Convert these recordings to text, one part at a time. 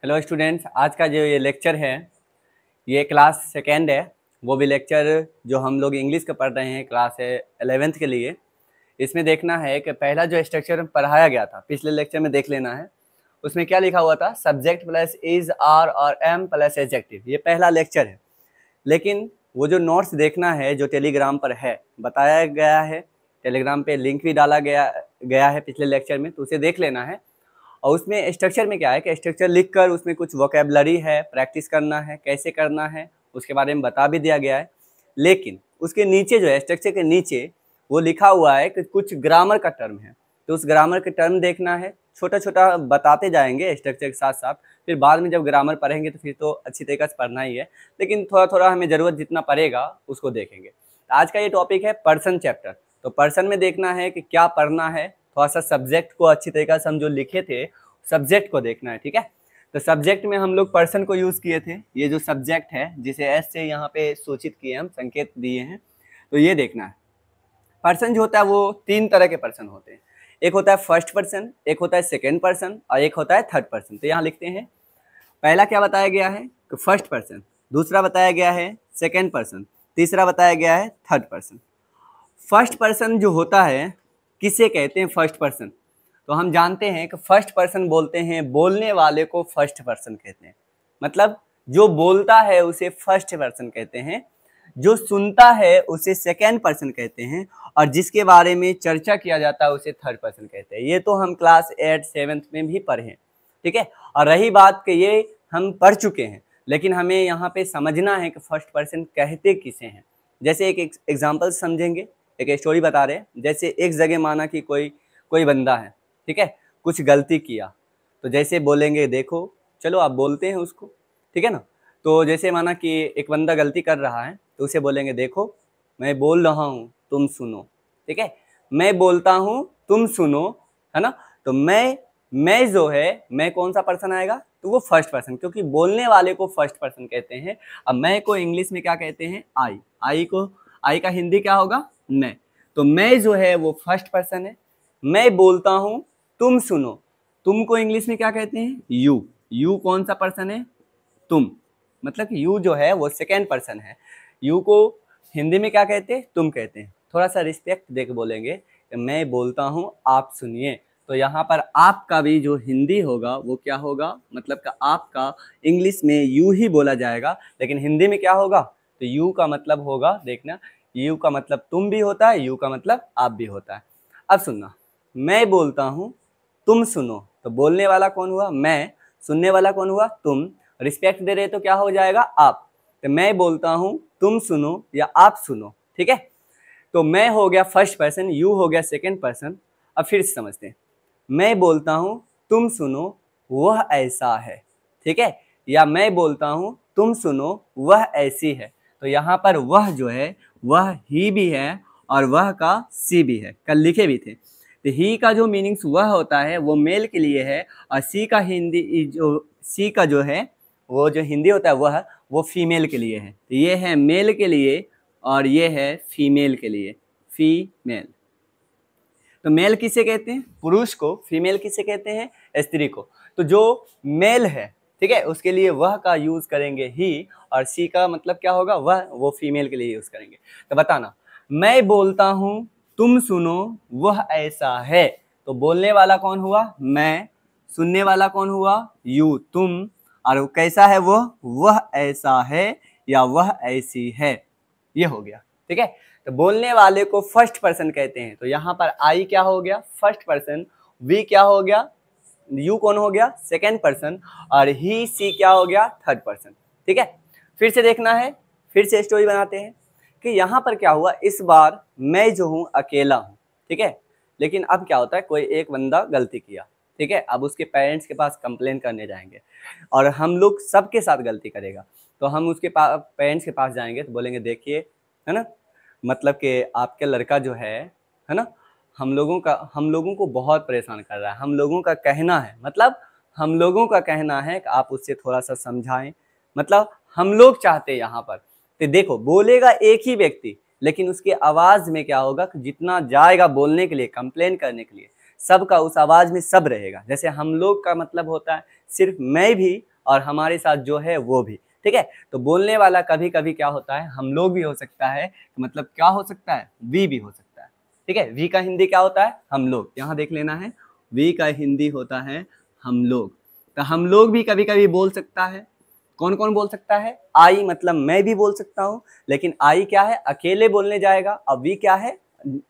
Hello students, आज का जो ये लेक्चर है ये क्लास सेकेंड है। वो भी लेक्चर जो हम लोग इंग्लिश का पढ़ रहे हैं क्लास 11th के लिए। इसमें देखना है कि पहला जो स्ट्रक्चर पढ़ाया गया था पिछले लेक्चर में देख लेना है। उसमें क्या लिखा हुआ था, सब्जेक्ट प्लस इज आर और एम प्लस एडजेक्टिव। ये पहला लेक्चर है, लेकिन वो जो नोट्स देखना है जो टेलीग्राम पर है, बताया गया है, टेलीग्राम पे लिंक भी डाला गया है पिछले लेक्चर में, तो उसे देख लेना है। और उसमें स्ट्रक्चर में क्या है कि स्ट्रक्चर लिखकर उसमें कुछ वोकेबलरी है, प्रैक्टिस करना है, कैसे करना है उसके बारे में बता भी दिया गया है। लेकिन उसके नीचे जो है, स्ट्रक्चर के नीचे वो लिखा हुआ है कि कुछ ग्रामर का टर्म है, तो उस ग्रामर के टर्म देखना है। छोटा छोटा बताते जाएंगे स्ट्रक्चर के साथ साथ, फिर बाद में जब ग्रामर पढ़ेंगे तो फिर तो अच्छी तरीके से पढ़ना ही है, लेकिन थोड़ा थोड़ा हमें ज़रूरत जितना पड़ेगा उसको देखेंगे। आज का ये टॉपिक है पर्सन चैप्टर। तो पर्सन में देखना है कि क्या पढ़ना है, थोड़ा सा सब्जेक्ट को अच्छी तरीके से हम जो लिखे थे सब्जेक्ट को देखना है, ठीक है। तो सब्जेक्ट में हम लोग पर्सन को यूज़ किए थे। ये जो सब्जेक्ट है जिसे एस से यहाँ पे सूचित किए, हम संकेत दिए हैं, तो ये देखना है। पर्सन जो होता है वो तीन तरह के पर्सन होते हैं। एक होता है फर्स्ट पर्सन, एक होता है सेकेंड पर्सन और एक होता है थर्ड पर्सन। तो यहाँ लिखते हैं, पहला क्या बताया गया है कि फर्स्ट पर्सन, दूसरा बताया गया है सेकेंड पर्सन, तीसरा बताया गया है थर्ड पर्सन। फर्स्ट पर्सन जो होता है किसे कहते हैं फर्स्ट पर्सन, तो हम जानते हैं कि फर्स्ट पर्सन बोलते हैं बोलने वाले को फर्स्ट पर्सन कहते हैं। मतलब जो बोलता है उसे फर्स्ट पर्सन कहते हैं, जो सुनता है उसे सेकेंड पर्सन कहते हैं, और जिसके बारे में चर्चा किया जाता है उसे थर्ड पर्सन कहते हैं। ये तो हम क्लास 8 7th में भी पढ़े हैं, ठीक है। और रही बात कि ये हम पढ़ चुके हैं, लेकिन हमें यहाँ पे समझना है कि फर्स्ट पर्सन कहते किसे हैं। जैसे एक एग्जाम्पल समझेंगे, एक स्टोरी बता रहे हैं। जैसे एक जगह माना कि कोई बंदा है, ठीक है, कुछ गलती किया, तो जैसे बोलेंगे देखो, चलो आप बोलते हैं उसको, ठीक है ना। तो जैसे माना कि एक बंदा गलती कर रहा है तो उसे बोलेंगे देखो मैं बोल रहा हूँ तुम सुनो, ठीक है। मैं बोलता हूँ तुम सुनो, है ना। तो मैं जो है, मैं कौन सा पर्सन आएगा, तो वो फर्स्ट पर्सन, क्योंकि बोलने वाले को फर्स्ट पर्सन कहते हैं। अब मैं को इंग्लिश में क्या कहते हैं, आई का हिंदी क्या होगा, मैं। तो मैं जो है वो फर्स्ट पर्सन है। मैं बोलता हूँ तुम सुनो, तुम को इंग्लिश में क्या कहते हैं, यू कौन सा पर्सन है, तुम। मतलब कि यू जो है वो सेकेंड पर्सन है। यू को हिंदी में क्या कहते हैं, तुम कहते हैं। थोड़ा सा रिस्पेक्ट दे के बोलेंगे कि मैं बोलता हूँ आप सुनिए। तो यहाँ पर आपका भी जो हिंदी होगा वो क्या होगा, मतलब कि आपका इंग्लिश में यू ही बोला जाएगा, लेकिन हिंदी में क्या होगा, तो यू का मतलब होगा, देखना, यू का मतलब तुम भी होता है, यू का मतलब आप भी होता है। अब सुनना, मैं बोलता हूँ तुम सुनो, तो बोलने वाला कौन हुआ, मैं। सुनने वाला कौन हुआ, तुम। रिस्पेक्ट दे रहे तो क्या हो जाएगा, आप। तो मैं बोलता हूँ तुम सुनो या आप सुनो, ठीक है। तो मैं हो गया फर्स्ट पर्सन, यू हो गया सेकेंड पर्सन। अब फिर से समझते हैं, मैं बोलता हूँ तुम सुनो वह ऐसा है, ठीक है, या मैं बोलता हूँ तुम सुनो वह ऐसी है। तो यहाँ पर वह जो है वह ही भी है और वह का सी भी है, कल लिखे भी थे। तो ही का जो मीनिंग्स वह होता है वो मेल के लिए है, और सी का हिंदी जो सी का जो है वो जो हिंदी होता है वो फीमेल के लिए है। तो ये है मेल के लिए और ये है फीमेल के लिए, फीमेल। तो मेल किसे कहते हैं, पुरुष को। फीमेल किसे कहते हैं, स्त्री को। तो जो मेल है, ठीक है, उसके लिए वह का यूज करेंगे ही, और सी का मतलब क्या होगा, वह, वो फीमेल के लिए यूज करेंगे। तो बताना, मैं बोलता हूं तुम सुनो वह ऐसा है, तो बोलने वाला कौन हुआ, मैं। सुनने वाला कौन हुआ, यू, तुम। और कैसा है वह ऐसा है या वह ऐसी है, ये हो गया, ठीक है। तो बोलने वाले को फर्स्ट पर्सन कहते हैं। तो यहाँ पर आई क्या हो गया, फर्स्ट पर्सन। वी क्या हो गया, यू कौन हो गया, सेकेंड पर्सन। और ही सी क्या हो गया, थर्ड पर्सन, ठीक है। फिर से देखना है, फिर से स्टोरी बनाते हैं कि यहाँ पर क्या हुआ। इस बार मैं जो हूँ अकेला हूँ, ठीक है। लेकिन अब क्या होता है, कोई एक बंदा गलती किया, ठीक है। अब उसके पेरेंट्स के पास कंप्लेन करने जाएंगे, और हम लोग सबके साथ गलती करेगा, तो हम उसके पेरेंट्स के पास जाएंगे तो बोलेंगे देखिए, है ना, मतलब कि आपके लड़का जो है ना, हम लोगों को बहुत परेशान कर रहा है। हम लोगों का कहना है, मतलब हम लोगों का कहना है कि आप उससे थोड़ा सा समझाएं। मतलब हम लोग चाहते हैं यहाँ पर, तो देखो बोलेगा एक ही व्यक्ति, लेकिन उसकी आवाज में क्या होगा कि जितना जाएगा बोलने के लिए, कंप्लेन करने के लिए, सबका उस आवाज में सब रहेगा। जैसे हम लोग का मतलब होता है सिर्फ मैं भी और हमारे साथ जो है वो भी, ठीक है। तो बोलने वाला कभी कभी क्या होता है, हम लोग भी हो सकता है, मतलब क्या हो सकता है, वी भी हो सकता है, ठीक है। वी का हिंदी क्या होता है, हम लोग, यहाँ देख लेना है, वी का हिंदी होता है हम लोग। तो हम लोग भी कभी कभी बोल सकता है। कौन कौन बोल सकता है, आई मतलब मैं भी बोल सकता हूँ, लेकिन आई क्या है, अकेले बोलने जाएगा, और वी क्या है,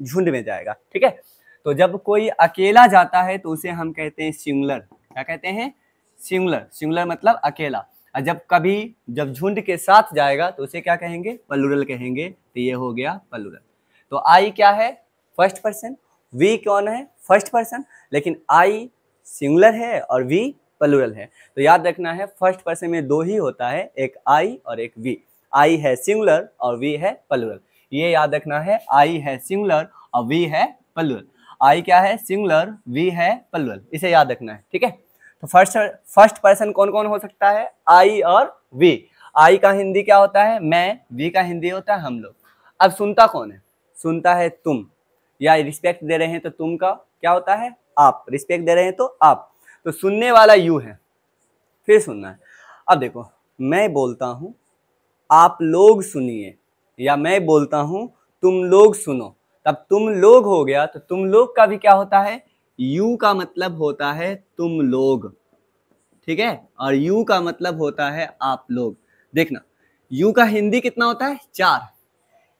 झुंड में जाएगा, ठीक है। तो जब कोई अकेला जाता है तो उसे हम कहते हैं सिंगुलर। क्या कहते हैं, सिंगुलर। सिंगुलर मतलब अकेला। और जब झुंड के साथ जाएगा तो उसे क्या कहेंगे, प्लूरल कहेंगे। तो ये हो गया प्लूरल। तो आई क्या है, फर्स्ट पर्सन, वी कौन है, फर्स्ट पर्सन, लेकिन आई सिंगुलर है और वी प्लूरल है। तो याद रखना है फर्स्ट पर्सन में दो ही होता है, एक आई और एक वी। आई है सिंगुलर और वी है प्लूरल, ये याद रखना है। आई है सिंगुलर और वी है प्लूरल। आई क्या है, सिंगुलर, वी है प्लूरल, इसे याद रखना है, ठीक है। तो फर्स्ट पर्सन कौन कौन हो सकता है, आई और वी। आई का हिंदी क्या होता है, मैं, वी का हिंदी होता है हम लोग। अब सुनता कौन है, सुनता है तुम, या रिस्पेक्ट दे रहे हैं तो तुम का क्या होता है, आप, रिस्पेक्ट दे रहे हैं तो आप। तो सुनने वाला यू है, फिर सुनना है। अब देखो, मैं बोलता हूं आप लोग सुनिए, या मैं बोलता हूं तुम लोग सुनो, तब तुम लोग हो गया। तो तुम लोग का भी क्या होता है, यू का मतलब होता है तुम लोग, ठीक है, और यू का मतलब होता है आप लोग। देखना, यू का हिंदी कितना होता है, चार।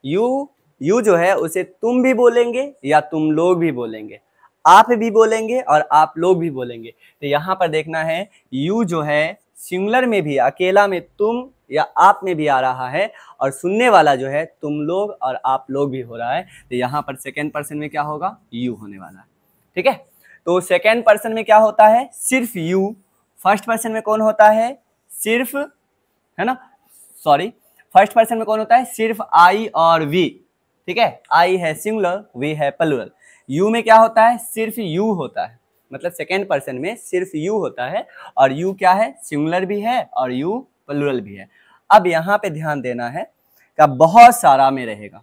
यू जो है उसे तुम भी बोलेंगे या तुम लोग भी बोलेंगे, आप भी बोलेंगे और आप लोग भी बोलेंगे। तो यहाँ पर देखना है, यू जो है सिंगुलर में भी, अकेला में तुम या आप में भी आ रहा है, और सुनने वाला जो है तुम लोग और आप लोग भी हो रहा है। तो यहाँ पर सेकेंड पर्सन में क्या होगा, यू होने वाला है, ठीक है। तो सेकेंड पर्सन में क्या होता है, सिर्फ यू। फर्स्ट पर्सन में कौन होता है, सिर्फ, है ना, सॉरी, फर्स्ट पर्सन में कौन होता है, सिर्फ आई और वी, ठीक है। आई है सिंगुलर, वी है प्लूरल। यू में क्या होता है, सिर्फ यू होता है, मतलब सेकेंड पर्सन में सिर्फ यू होता है, और यू क्या है, सिंगुलर भी है और यू प्लूरल भी है। अब यहाँ पे ध्यान देना है कि बहुत सारा में रहेगा,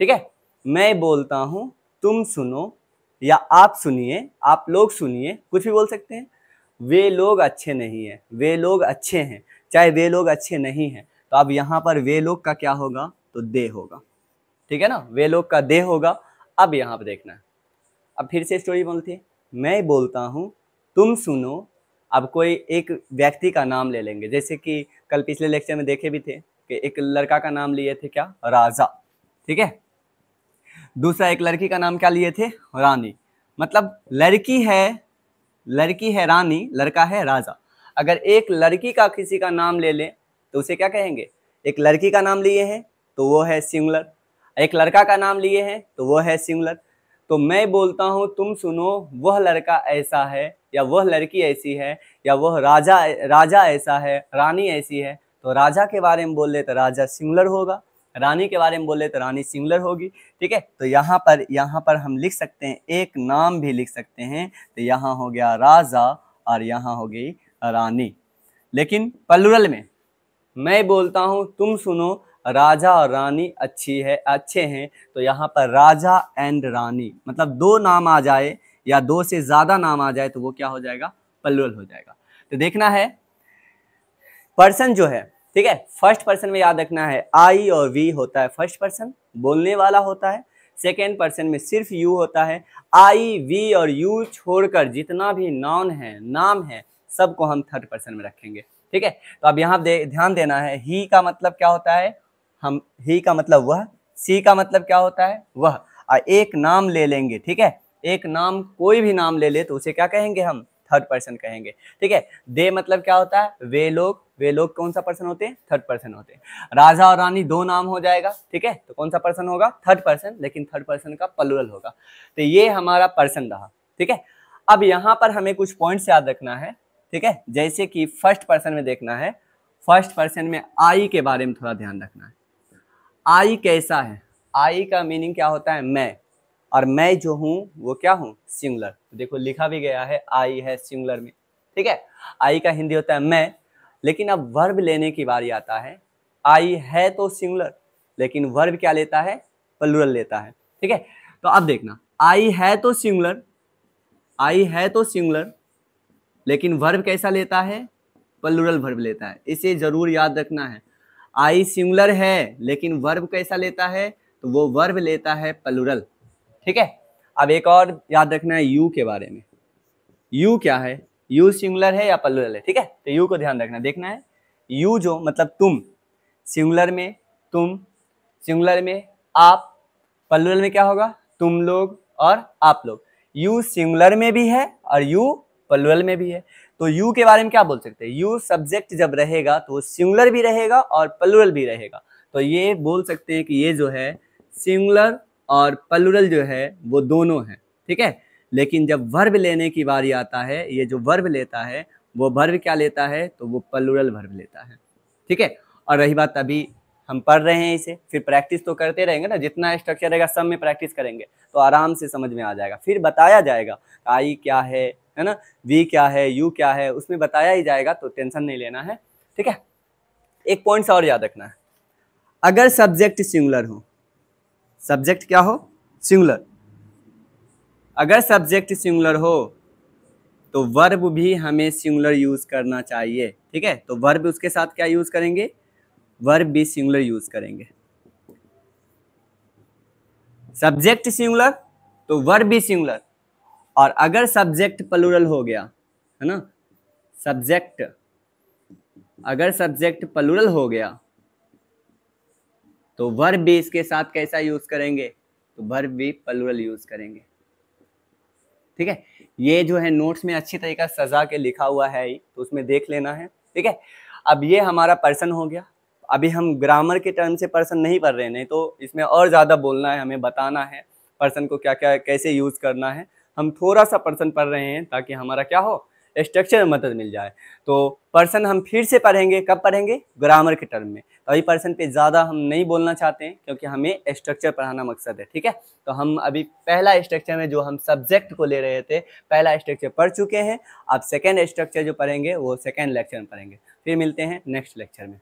ठीक है। मैं बोलता हूं तुम सुनो, या आप सुनिए, आप लोग सुनिए, कुछ भी बोल सकते हैं। वे लोग अच्छे नहीं है, वे लोग अच्छे हैं, चाहे वे लोग अच्छे नहीं हैं। तो अब यहाँ पर वे लोग का क्या होगा, तो दे होगा, ठीक है ना, वे लोग का दे होगा। अब यहाँ पर देखना है, अब फिर से स्टोरी बोलती है, मैं बोलता हूँ तुम सुनो। अब कोई एक व्यक्ति का नाम ले लेंगे, जैसे कि कल पिछले लेक्चर में देखे भी थे कि एक लड़का का नाम लिए थे क्या, राजा, ठीक है। दूसरा एक लड़की का नाम क्या लिए थे, रानी। मतलब लड़की है रानी, लड़का है राजा। अगर एक लड़की का किसी का नाम ले लें तो उसे क्या कहेंगे, एक लड़की का नाम लिए हैं तो वो है सिंगुलर, एक लड़का का नाम लिए हैं तो वो है सिंगुलर। तो मैं बोलता हूँ तुम सुनो, वह लड़का ऐसा है, या वह लड़की ऐसी है, या वह राजा ऐसा है, रानी ऐसी है। तो राजा के बारे में बोल ले तो राजा सिंगुलर होगा, रानी के बारे में बोले तो रानी सिंगुलर होगी, ठीक है। तो यहाँ पर हम लिख सकते हैं, एक नाम भी लिख सकते हैं। तो यहाँ हो गया राजा और यहाँ हो गई रानी। लेकिन प्लूरल में मैं बोलता हूँ तुम सुनो, राजा और रानी अच्छे हैं। तो यहाँ पर राजा एंड रानी, मतलब दो नाम आ जाए या दो से ज्यादा नाम आ जाए तो वो क्या हो जाएगा, प्लूरल हो जाएगा। तो देखना है पर्सन जो है, ठीक है, फर्स्ट पर्सन में याद रखना है आई और वी होता है फर्स्ट पर्सन, बोलने वाला होता है। सेकेंड पर्सन में सिर्फ यू होता है। आई, वी और यू छोड़कर जितना भी नाउन है, नाम है, सबको हम थर्ड पर्सन में रखेंगे, ठीक है। तो अब यहाँ ध्यान देना है, ही का मतलब क्या होता है, हम ही का मतलब वह, सी का मतलब क्या होता है, वह। और एक नाम ले लेंगे, ठीक है, एक नाम, कोई भी नाम ले ले तो उसे क्या कहेंगे, हम थर्ड पर्सन कहेंगे, ठीक है। दे मतलब क्या होता है, वे लोग कौन सा पर्सन होते हैं, थर्ड पर्सन होते हैं। राजा और रानी दो नाम हो जाएगा, ठीक है, तो कौन सा पर्सन होगा, थर्ड पर्सन, लेकिन थर्ड पर्सन का प्लूरल होगा। तो ये हमारा पर्सन रहा, ठीक है। अब यहाँ पर हमें कुछ पॉइंट्स याद रखना है, ठीक है। जैसे कि फर्स्ट पर्सन में देखना है, फर्स्ट पर्सन में आई के बारे में थोड़ा ध्यान रखना है। आई कैसा है, आई का मीनिंग क्या होता है, मैं, और मैं जो हूं वो क्या हूं, सिंगुलर। देखो लिखा भी गया है, आई है सिंगुलर में, ठीक है। आई का हिंदी होता है मैं। लेकिन अब वर्ब लेने की बारी आता है, आई है तो सिंगुलर, लेकिन वर्ब क्या लेता है, प्लूरल लेता है, ठीक है। तो अब देखना, आई है तो सिंगुलर, लेकिन वर्ब कैसा लेता है, प्लूरल वर्ब लेता है, इसे जरूर याद रखना है। आई सिंगुलर है लेकिन वर्ब कैसा लेता है, तो वो वर्ब लेता है प्लूरल। ठीक है, अब एक और याद रखना है यू के बारे में। यू क्या है, यू सिंगुलर है या प्लूरल है। ठीक है, तो यू को ध्यान रखना, देखना है यू जो मतलब तुम, सिंगुलर में तुम, सिंगुलर में आप, प्लूरल में क्या होगा, तुम लोग और आप लोग। यू सिंगुलर में भी है और यू प्लूरल में भी है। तो यू के बारे में क्या बोल सकते हैं, यू सब्जेक्ट जब रहेगा तो वो सिंगुलर भी रहेगा और प्लूरल भी रहेगा। तो ये बोल सकते हैं कि ये जो है सिंगुलर और प्लूरल जो है वो दोनों है। ठीक है, लेकिन जब वर्ब लेने की बारी आता है, ये जो वर्ब लेता है वो वर्ब क्या लेता है, तो वो प्लूरल वर्ब लेता है। ठीक है, और रही बात अभी हम पढ़ रहे हैं इसे, फिर प्रैक्टिस तो करते रहेंगे ना, जितना स्ट्रक्चर रहेगा सब में प्रैक्टिस करेंगे तो आराम से समझ में आ जाएगा। फिर बताया जाएगा आई क्या है ना, वी क्या है, यू क्या है, उसमें बताया ही जाएगा, तो टेंशन नहीं लेना है। ठीक है, एक पॉइंट और याद रखना है, अगर सब्जेक्ट सिंगुलर हो, सब्जेक्ट क्या हो, सिंगुलर, अगर सब्जेक्ट सिंगुलर हो तो वर्ब भी हमें सिंगुलर यूज करना चाहिए। ठीक है, तो वर्ब उसके साथ क्या यूज करेंगे, वर्ब भी सिंगुलर यूज करेंगे। सब्जेक्ट सिंगुलर तो वर्ब भी सिंगुलर, और अगर सब्जेक्ट प्लूरल हो गया है ना, सब्जेक्ट अगर सब्जेक्ट प्लूरल हो गया तो वर्ब भी इसके साथ कैसा यूज करेंगे, तो वर्ब भी प्लूरल यूज करेंगे। ठीक है, ये जो है नोट्स में अच्छी तरीके से सजा के लिखा हुआ है, तो उसमें देख लेना है। ठीक है, अब ये हमारा पर्सन हो गया। अभी हम ग्रामर के टर्म से पर्सन नहीं पढ़ रहे हैं, नहीं तो इसमें और ज़्यादा बोलना है, हमें बताना है पर्सन को क्या क्या कैसे यूज़ करना है। हम थोड़ा सा पर्सन पढ़ रहे हैं ताकि हमारा क्या हो, स्ट्रक्चर में मदद मिल जाए। तो पर्सन हम फिर से पढ़ेंगे, कब पढ़ेंगे, ग्रामर के टर्म में। तो अभी पर्सन पे ज़्यादा हम नहीं बोलना चाहते हैं क्योंकि हमें स्ट्रक्चर पढ़ाना मकसद है। ठीक है, तो हम अभी पहला स्ट्रक्चर में जो हम सब्जेक्ट को ले रहे थे, पहला स्ट्रक्चर पढ़ चुके हैं। अब सेकेंड स्ट्रक्चर जो पढ़ेंगे वो सेकेंड लेक्चर में पढ़ेंगे। फिर मिलते हैं नेक्स्ट लेक्चर में।